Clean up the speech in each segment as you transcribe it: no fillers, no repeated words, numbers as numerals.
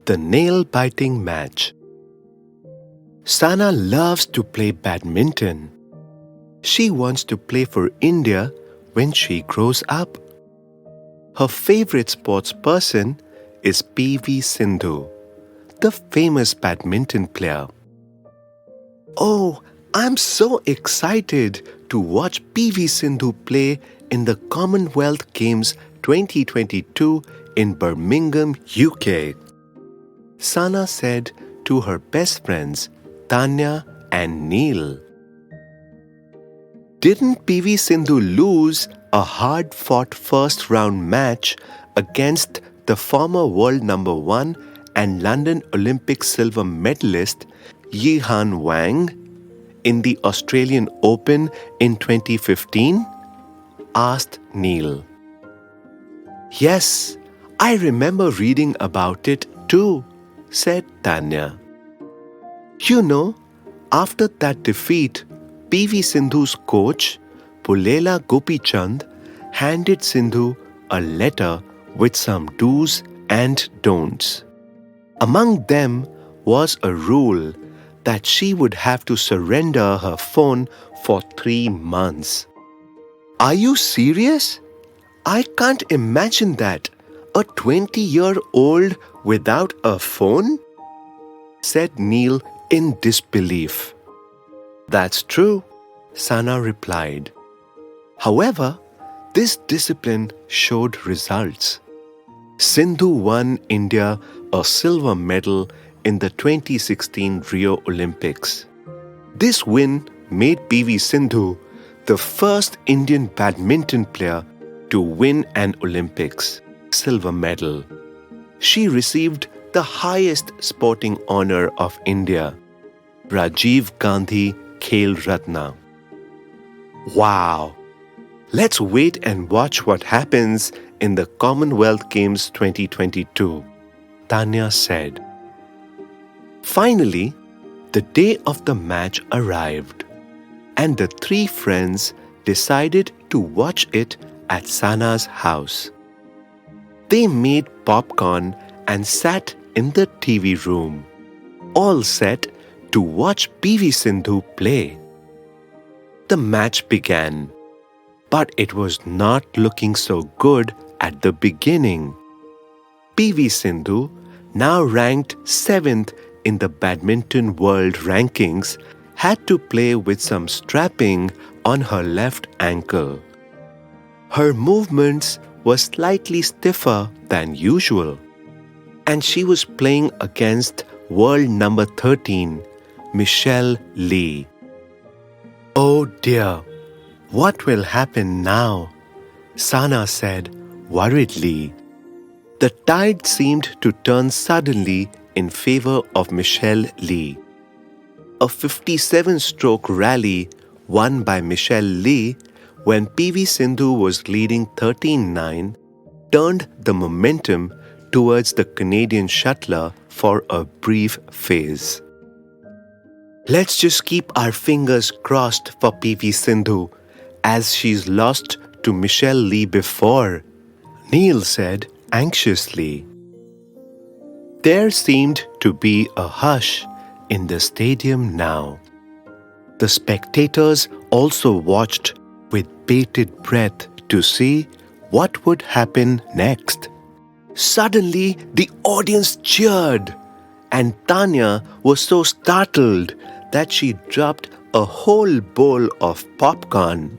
The nail-biting match. Sana loves to play badminton. She wants to play for India when she grows up. Her favorite sports person is PV Sindhu, the famous badminton player. Oh, I'm so excited to watch PV Sindhu play in the Commonwealth Games 2022 in Birmingham, UK. Sana said to her best friends, Tanya and Neil. Didn't PV Sindhu lose a hard-fought first-round match against the former world number 1 and London Olympic silver medalist Yihan Wang in the Australian Open in 2015? Asked Neil. Yes, I remember reading about it too, said Tanya. You know, after that defeat, PV Sindhu's coach, Pulela Gopichand, handed Sindhu a letter with some do's and don'ts. Among them was a rule that she would have to surrender her phone for 3 months. Are you serious? I can't imagine that. A 20-year-old without a phone? Said Neil in disbelief. That's true, Sana replied. However, this discipline showed results. Sindhu won India a silver medal in the 2016 Rio Olympics. This win made PV Sindhu the first Indian badminton player to win an Olympics silver medal. She received the highest sporting honor of India, Rajiv Gandhi Khel Ratna. Wow! Let's wait and watch what happens in the Commonwealth Games 2022, Tanya said. Finally, the day of the match arrived, and the 3 friends decided to watch it at Sana's house. They made popcorn and sat in the TV room, all set to watch PV Sindhu play. The match began, but it was not looking so good at the beginning. PV Sindhu, now ranked 7th in the badminton world rankings, had to play with some strapping on her left ankle. Her movements were slightly stiffer than usual, and she was playing against world number 13, Michelle Lee. Oh dear, what will happen now? Sana said worriedly. The tide seemed to turn suddenly in favor of Michelle Lee. A 57-stroke rally won by Michelle Lee when PV Sindhu was leading 13-9 turned the momentum towards the Canadian shuttler for a brief phase. Let's just keep our fingers crossed for PV Sindhu, as she's lost to Michelle Lee before, Neil said anxiously. There seemed to be a hush in the stadium now. The spectators also watched with bated breath to see what would happen next. Suddenly, the audience cheered, and Tanya was so startled that she dropped a whole bowl of popcorn.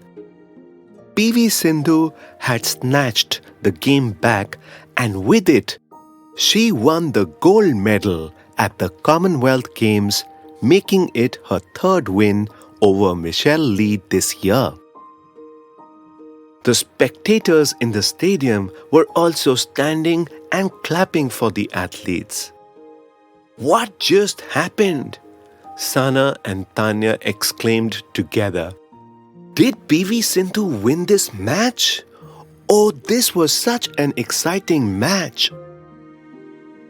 PV Sindhu had snatched the game back, and with it, she won the gold medal at the Commonwealth Games, making it her 3rd win over Michelle Lee this year. The spectators in the stadium were also standing and clapping for the athletes. What just happened? Sana and Tanya exclaimed together. Did PV Sindhu win this match? Oh, this was such an exciting match.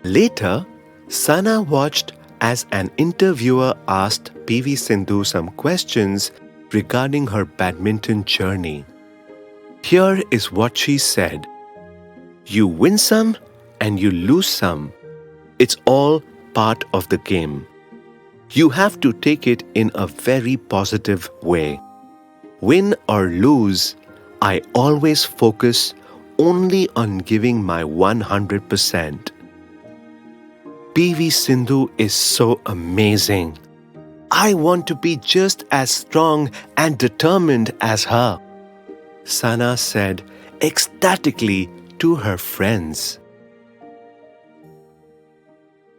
Later, Sana watched as an interviewer asked PV Sindhu some questions regarding her badminton journey. Here is what she said. You win some and you lose some. It's all part of the game. You have to take it in a very positive way. Win or lose, I always focus only on giving my 100%. PV Sindhu is so amazing. I want to be just as strong and determined as her, Sana said ecstatically to her friends.